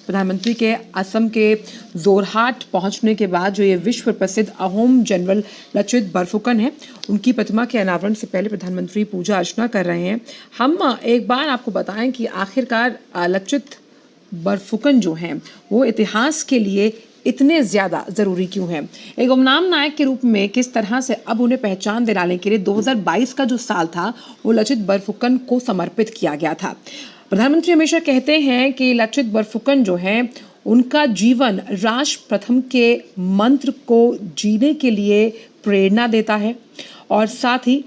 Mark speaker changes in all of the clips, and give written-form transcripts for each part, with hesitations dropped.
Speaker 1: प्रधानमंत्री के असम के जोरहाट पहुंचने के बाद जो ये विश्व प्रसिद्ध अहोम जनरल लचित बरफुकन है, उनकी प्रतिमा के अनावरण से पहले प्रधानमंत्री पूजा अर्चना कर रहे हैं। हम एक बार आपको बताएं कि आखिरकार लचित बरफुकन जो हैं वो इतिहास के लिए इतने ज़्यादा ज़रूरी क्यों है। एक गुमनाम नायक के रूप में किस तरह से अब उन्हें पहचान दिलाने के लिए 2022 का जो साल था वो लचित बरफुकन को समर्पित किया गया था। प्रधानमंत्री हमेशा कहते हैं कि लचित बरफुकन जो है उनका जीवन राष्ट्र प्रथम के मंत्र को जीने के लिए प्रेरणा देता है और साथ ही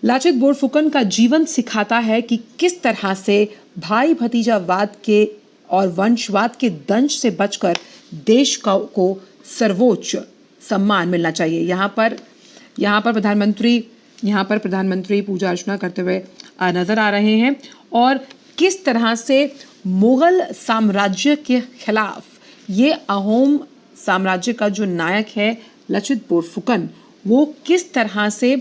Speaker 1: लचित बरफुकन का जीवन सिखाता है कि किस तरह से भाई भतीजावाद के और वंशवाद के दंश से बचकर देश को सर्वोच्च सम्मान मिलना चाहिए। यहाँ पर प्रधानमंत्री पूजा अर्चना करते हुए नजर आ रहे हैं और किस तरह से मुगल साम्राज्य के खिलाफ ये अहोम साम्राज्य का जो नायक है लचित बरफुकन, वो किस तरह से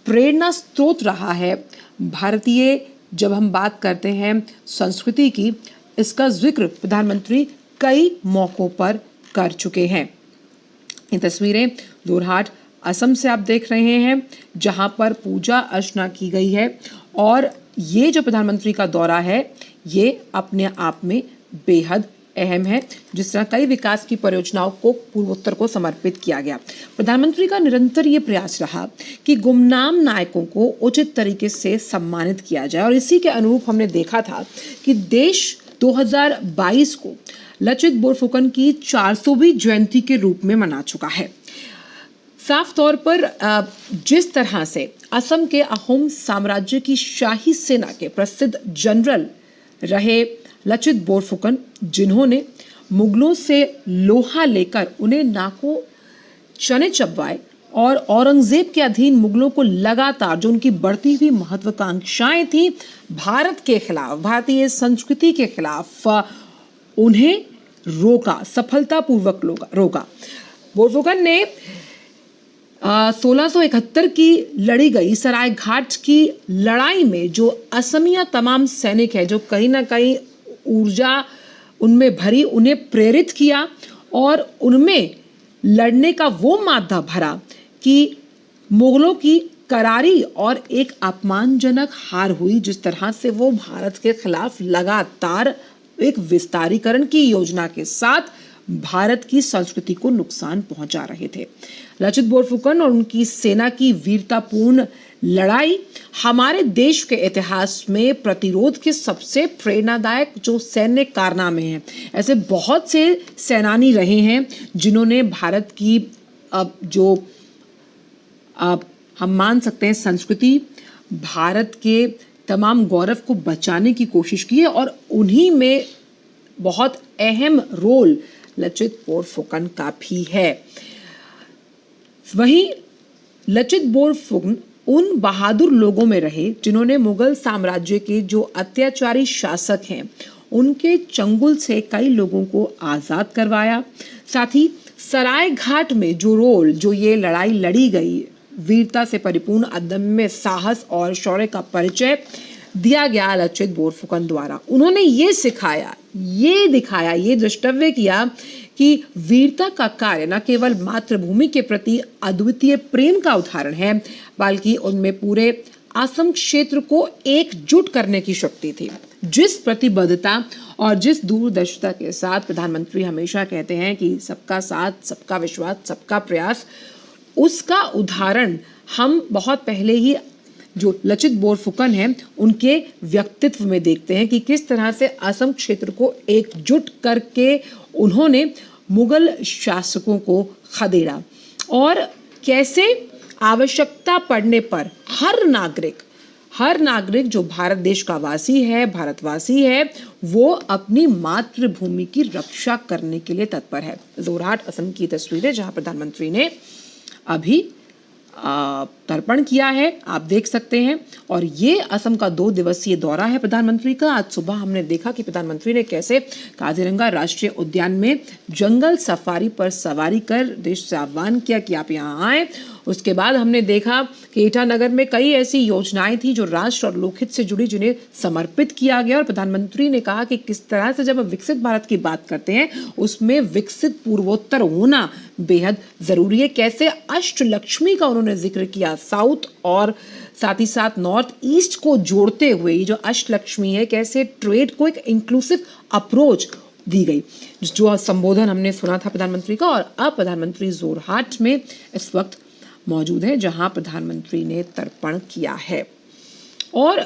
Speaker 1: प्रेरणा स्रोत रहा है। भारतीय जब हम बात करते हैं संस्कृति की, इसका जिक्र प्रधानमंत्री कई मौकों पर कर चुके हैं। ये तस्वीरें जोरहाट असम से आप देख रहे हैं, जहां पर पूजा अर्चना की गई है और ये जो प्रधानमंत्री का दौरा है ये अपने आप में बेहद अहम है। जिस तरह कई विकास की परियोजनाओं को पूर्वोत्तर को समर्पित किया गया, प्रधानमंत्री का निरंतर ये प्रयास रहा कि गुमनाम नायकों को उचित तरीके से सम्मानित किया जाए और इसी के अनुरूप हमने देखा था कि देश 2022 को लचित बरफुकन की 400वीं जयंती के रूप में मना चुका है। साफ तौर पर जिस तरह से असम के अहोम साम्राज्य की शाही सेना के प्रसिद्ध जनरल रहे लचित बरफुकन, जिन्होंने मुगलों से लोहा लेकर उन्हें नाकों चने चबवाए और औरंगजेब के अधीन मुगलों को लगातार जो उनकी बढ़ती हुई महत्वाकांक्षाएं थी भारत के खिलाफ, भारतीय संस्कृति के खिलाफ, उन्हें रोका, सफलतापूर्वक रोका। बरफुकन ने 1671 की लड़ी गई सरायघाट की लड़ाई में जो असमिया तमाम सैनिक है, जो कहीं ना कहीं ऊर्जा उनमें भरी, उन्हें प्रेरित किया और उनमें लड़ने का वो मादा भरा कि मुगलों की करारी और एक अपमानजनक हार हुई। जिस तरह से वो भारत के खिलाफ लगातार एक विस्तारीकरण की योजना के साथ भारत की संस्कृति को नुकसान पहुंचा रहे थे। लचित बरफुकन और उनकी सेना की वीरतापूर्ण लड़ाई हमारे देश के इतिहास में प्रतिरोध के सबसे प्रेरणादायक जो सैन्य कारनामे हैं। ऐसे बहुत से सेनानी रहे हैं जिन्होंने भारत की हम मान सकते हैं संस्कृति, भारत के तमाम गौरव को बचाने की कोशिश की है और उन्हीं में बहुत अहम रोल लचित बरफुकन का भी है। वहीं लचित बरफुकन उन बहादुर लोगों में रहे जिन्होंने मुगल साम्राज्य के जो अत्याचारी शासक हैं उनके चंगुल से कई लोगों को आज़ाद करवाया। साथ ही सरायघाट में जो ये लड़ाई लड़ी गई, वीरता से परिपूर्ण अदम्य साहस और शौर्य का परिचय दिया गया लचित बरफुकन द्वारा। उन्होंने ये सिखाया, ये दिखाया, ये द्रष्टव्य किया कि वीरता का कार्य न केवल मातृभूमि के प्रति अद्वितीय प्रेम का उदाहरण है, बल्कि उनमें पूरे असम क्षेत्र को एकजुट करने की शक्ति थी। जिस प्रतिबद्धता और जिस दूरदर्शिता के साथ प्रधानमंत्री हमेशा कहते हैं कि सबका साथ, सबका विश्वास, सबका प्रयास, उसका उदाहरण हम बहुत पहले ही जो लचित बरफुकन हैं उनके व्यक्तित्व में देखते हैं कि किस तरह से असम क्षेत्र को एकजुट करके उन्होंने मुगल शासकों को खदेड़ा और कैसे आवश्यकता पड़ने पर हर नागरिक जो भारत देश का वासी है, भारतवासी है, वो अपनी मातृभूमि की रक्षा करने के लिए तत्पर है। जोरहाट असम की तस्वीरें जहां प्रधानमंत्री ने अभी तर्पण किया है, आप देख सकते हैं। और ये असम का 2 दिवसीय दौरा है प्रधानमंत्री का। आज सुबह हमने देखा कि प्रधानमंत्री ने कैसे काजीरंगा राष्ट्रीय उद्यान में जंगल सफारी पर सवारी कर देश से आह्वान किया कि आप यहाँ आए। उसके बाद हमने देखा कि ईटानगर में कई ऐसी योजनाएं थी जो राष्ट्र और लोकहित से जुड़ी, जिन्हें समर्पित किया गया। और प्रधानमंत्री ने कहा कि किस तरह से जब हम विकसित भारत की बात करते हैं, उसमें विकसित पूर्वोत्तर होना बेहद जरूरी है। कैसे अष्टलक्ष्मी का उन्होंने जिक्र किया, साउथ और साथ ही साथ नॉर्थ ईस्ट को जोड़ते हुए ये जो अष्टलक्ष्मी है, कैसे ट्रेड को एक इंक्लूसिव अप्रोच दी गई। जो संबोधन हमने सुना था प्रधानमंत्री का। और अब प्रधानमंत्री जोरहाट में इस वक्त मौजूद है, जहां प्रधानमंत्री ने तर्पण किया है। और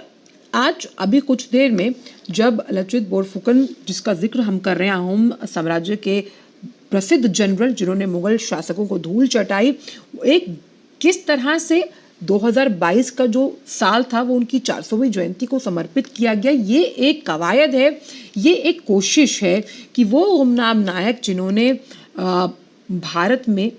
Speaker 1: आज अभी कुछ देर में जब लचित बोरफुकन, जिसका जिक्र हम कर रहे हैं, अहोम साम्राज्य के प्रसिद्ध जनरल जिन्होंने मुगल शासकों को धूल चटाई, एक किस तरह से 2022 का जो साल था वो उनकी 400वीं जयंती को समर्पित किया गया। ये एक कवायद है, ये एक कोशिश है कि वो गुमनाम नायक जिन्होंने भारत में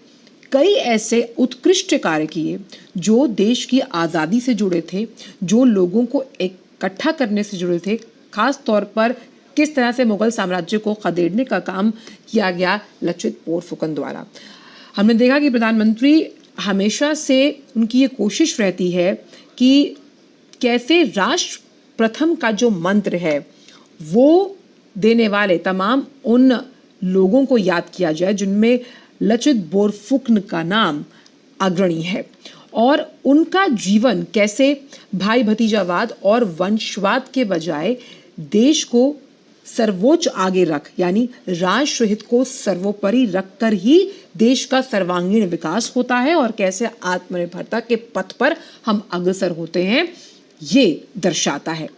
Speaker 1: कई ऐसे उत्कृष्ट कार्य किए, जो देश की आज़ादी से जुड़े थे, जो लोगों को इकट्ठा करने से जुड़े थे, खास तौर पर किस तरह से मुगल साम्राज्य को खदेड़ने का काम किया गया लचित बोरफुकन द्वारा। हमने देखा कि प्रधानमंत्री हमेशा से उनकी ये कोशिश रहती है कि कैसे राष्ट्र प्रथम का जो मंत्र है वो देने वाले तमाम उन लोगों को याद किया जाए जिनमें लचित बोरफुकन का नाम अग्रणी है, और उनका जीवन कैसे भाई भतीजावाद और वंशवाद के बजाय देश को सर्वोच्च आगे रख, यानी राष्ट्र हित को सर्वोपरि रखकर ही देश का सर्वांगीण विकास होता है, और कैसे आत्मनिर्भरता के पथ पर हम अग्रसर होते हैं, ये दर्शाता है।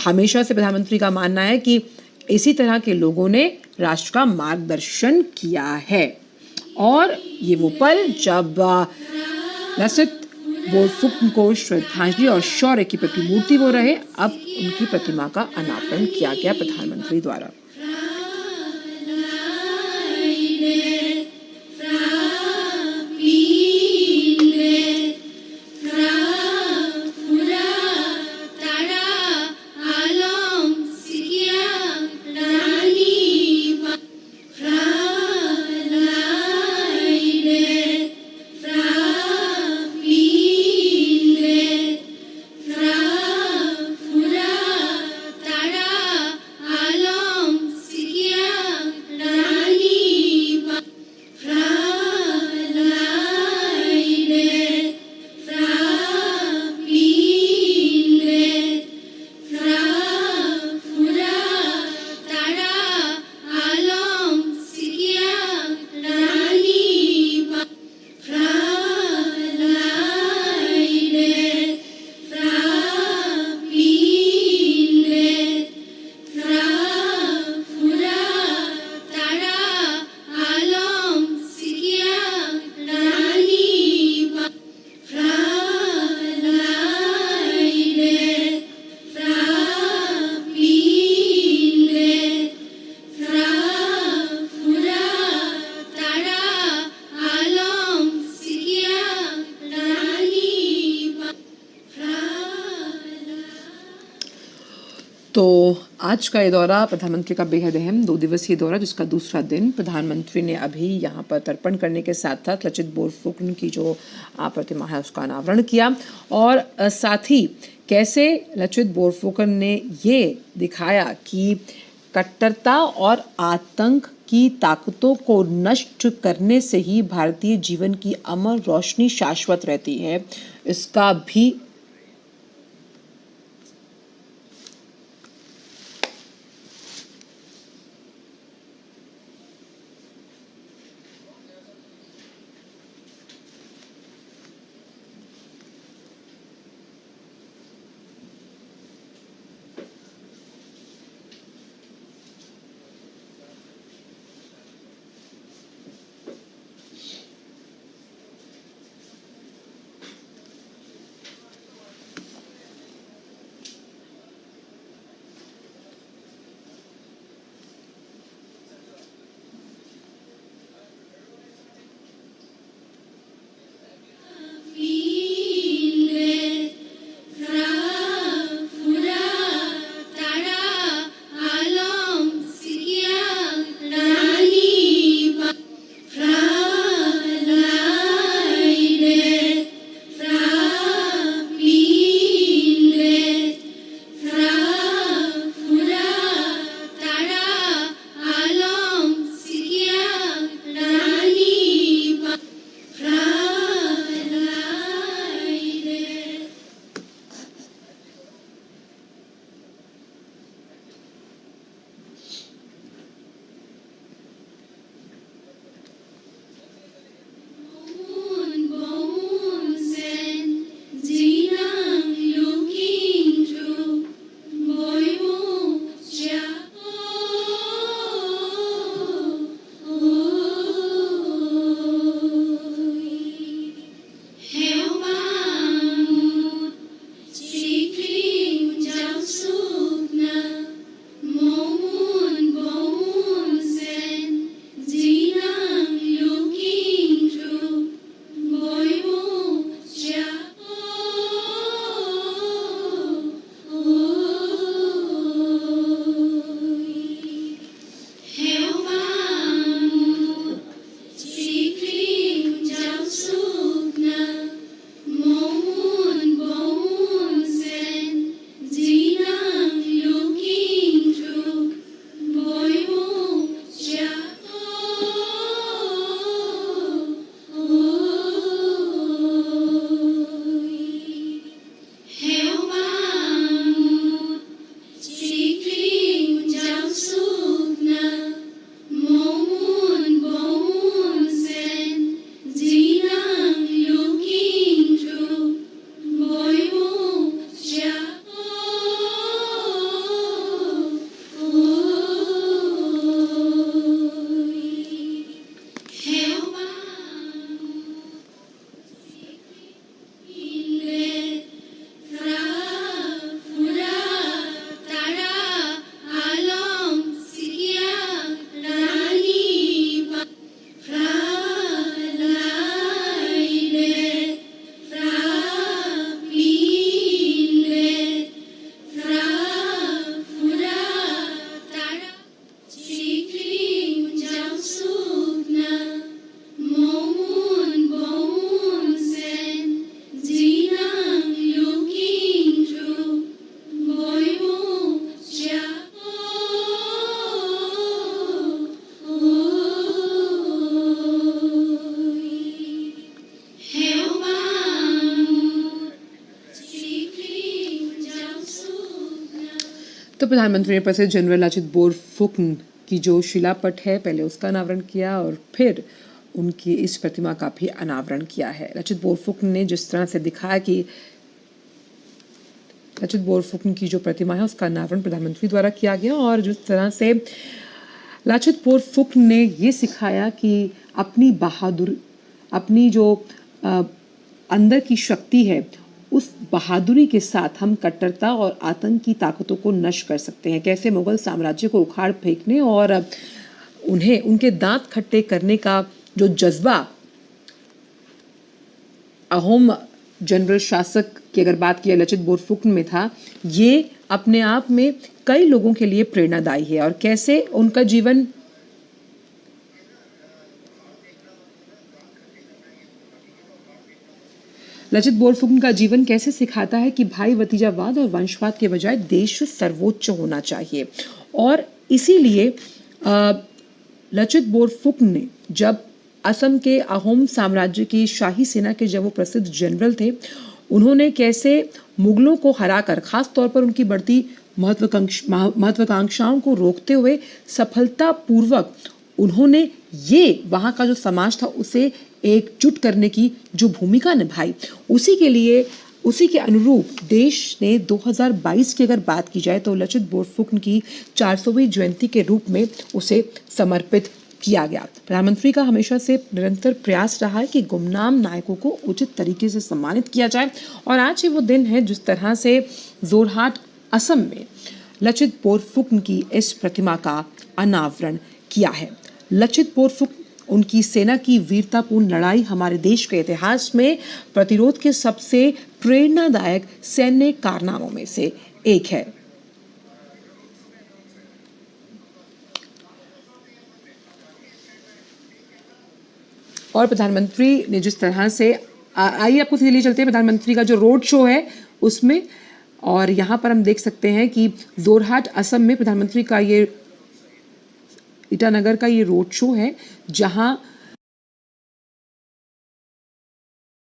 Speaker 1: हमेशा से प्रधानमंत्री का मानना है कि इसी तरह के लोगों ने राष्ट्र का मार्गदर्शन किया है। और ये वो पल जब लचित बोरफुकन को श्रद्धांजलि और शौर्य की प्रतिमूर्ति वो रहे, अब उनकी प्रतिमा का अनावरण किया गया प्रधानमंत्री द्वारा। तो आज का ये दौरा प्रधानमंत्री का बेहद अहम 2 दिवसीय दौरा, जिसका दूसरा दिन प्रधानमंत्री ने अभी यहाँ पर तर्पण करने के साथ साथ लचित बोरफुकन की जो प्रतिमा है उसका अनावरण किया। और साथ ही कैसे लचित बोरफुकन ने ये दिखाया कि कट्टरता और आतंक की ताकतों को नष्ट करने से ही भारतीय जीवन की अमर रोशनी शाश्वत रहती है, इसका भी तो प्रधानमंत्री ने प्रसिद्ध जनरल लचित बोरफुकन की जो शिलापट है पहले उसका अनावरण किया और फिर उनकी इस प्रतिमा का भी अनावरण किया है। लचित बोरफुकन ने जिस तरह से दिखाया कि लचित बोरफुकन की जो प्रतिमा है उसका अनावरण प्रधानमंत्री द्वारा किया गया और जिस तरह से लचित बोरफुकन ने ये सिखाया कि अपनी जो अंदर की शक्ति है उस बहादुरी के साथ हम कट्टरता और आतंक की ताकतों को नष्ट कर सकते हैं। कैसे मुगल साम्राज्य को उखाड़ फेंकने और उन्हें उनके दांत खट्टे करने का जो जज्बा अहोम जनरल शासक की अगर बात की लचित बोरफुकन में था, ये अपने आप में कई लोगों के लिए प्रेरणादायी है और कैसे उनका जीवन लचित बोरफुकन का जीवन कैसे सिखाता है कि भाई भतीजावाद और वंशवाद के बजाय देश सर्वोच्च होना चाहिए। और इसीलिए लचित बोरफुकन ने जब असम के अहोम साम्राज्य की शाही सेना के जब वो प्रसिद्ध जनरल थे, उन्होंने कैसे मुगलों को हराकर खास तौर पर उनकी बढ़ती महत्वाकांक्षाओं को रोकते हुए सफलतापूर्वक उन्होंने ये वहाँ का जो समाज था उसे एकजुट करने की जो भूमिका निभाई, उसी के अनुरूप देश ने 2022 की अगर बात की जाए तो लचित बोरफुकन की 400वीं जयंती के रूप में उसे समर्पित किया गया। प्रधानमंत्री का हमेशा से निरंतर प्रयास रहा है कि गुमनाम नायकों को उचित तरीके से सम्मानित किया जाए और आज ही वो दिन है जिस तरह से जोरहाट असम में लचित बोरफुकन की इस प्रतिमा का अनावरण किया है। लचित बोरफुकन, उनकी सेना की वीरतापूर्ण लड़ाई हमारे देश के इतिहास में प्रतिरोध के सबसे प्रेरणादायक सैन्य कारनामों में से एक है। और प्रधानमंत्री ने जिस तरह से आइए आपको सीधे चलते हैं प्रधानमंत्री का जो रोड शो है उसमें, और यहाँ पर हम देख सकते हैं कि जोरहाट असम में प्रधानमंत्री का ये ईटानगर का ये रोड शो है जहाँ